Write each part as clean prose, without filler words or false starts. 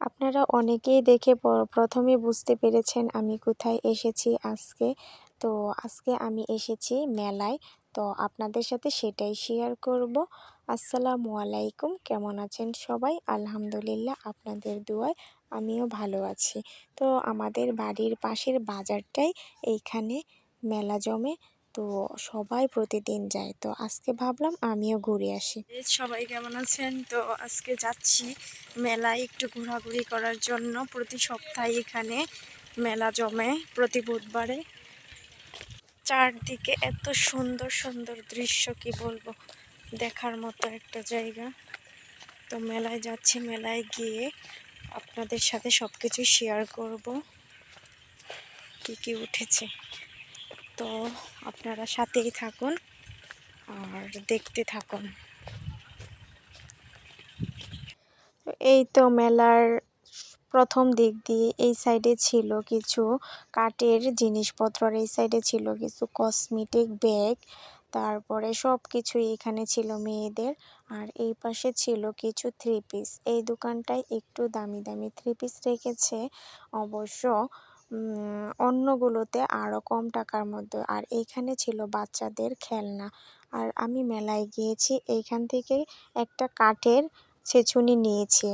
আপনারা অনেকেই দেখে প্রথমে বুঝতে পেরেছেন আমি কোথায় এসেছি আজকে। তো আজকে আমি এসেছি মেলায়। তো আপনাদের সাথে সেটাই শেয়ার করব। আসসালামু আলাইকুম, কেমন আছেন সবাই? আলহামদুলিল্লাহ, আপনাদের দোয়ায় আমিও ভালো আছি। তো আমাদের বাড়ির পাশের বাজারটাই এইখানে মেলা জমে। তো সবাই প্রতিদিন যায়, তো আজকে ভাবলাম আমিও ঘুরে আসি। সবাই কেমন আছেন? তো আজকে যাচ্ছি মেলায় একটু ঘোরাঘুরি করার জন্য। প্রতি সপ্তাহে এখানে মেলা জমে প্রতি বুধবারে। চারদিকে এত সুন্দর সুন্দর দৃশ্য, কি বলবো, দেখার মতো একটা জায়গা। তো মেলায় যাচ্ছি, মেলায় গিয়ে আপনাদের সাথে সবকিছু শেয়ার করব, কি কি উঠেছে। তো আপনারা সাথেই থাকুন আর দেখতে থাকুন। এই তো মেলার প্রথম দিক দিয়ে এই সাইডে ছিল কিছু কাঠের জিনিসপত্র, আর এই সাইডে ছিল কিছু কসমেটিক ব্যাগ, তারপরে সব কিছুই এখানে ছিল মেয়েদের। আর এই পাশে ছিল কিছু থ্রি পিস। এই দোকানটায় একটু দামি দামি থ্রি পিস রেখেছে অবশ্য, অন্যগুলোতে আরও কম টাকার মধ্যে। আর এইখানে ছিল বাচ্চাদের খেলনা। আর আমি মেলায় গিয়েছি, এইখান থেকে একটা কাঠের ছেঁচুনি নিয়েছি,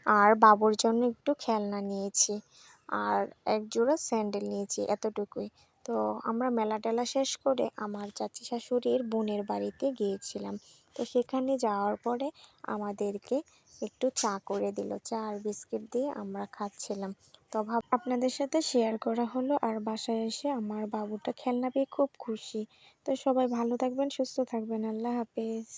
আর বাবুর জন্য একটু খেলনা নিয়েছি, আর এক জোড়া স্যান্ডেল নিয়েছি, এতটুকুই। তো আমরা মেলা টেলা শেষ করে আমার চাচি শাশুড়ির বোনের বাড়িতে গিয়েছিলাম। তো সেখানে যাওয়ার পরে আমাদেরকে একটু চা করে দিল, চা আর বিস্কিট দিয়ে আমরা খাচ্ছিলাম। তো আপনাদের সাথে শেয়ার করা হলো। আর বাসায় এসে আমার বাবুটা খেলনা পেয়ে খুব খুশি। তো সবাই ভালো থাকবেন, সুস্থ থাকবেন, আল্লাহ হাফেজ।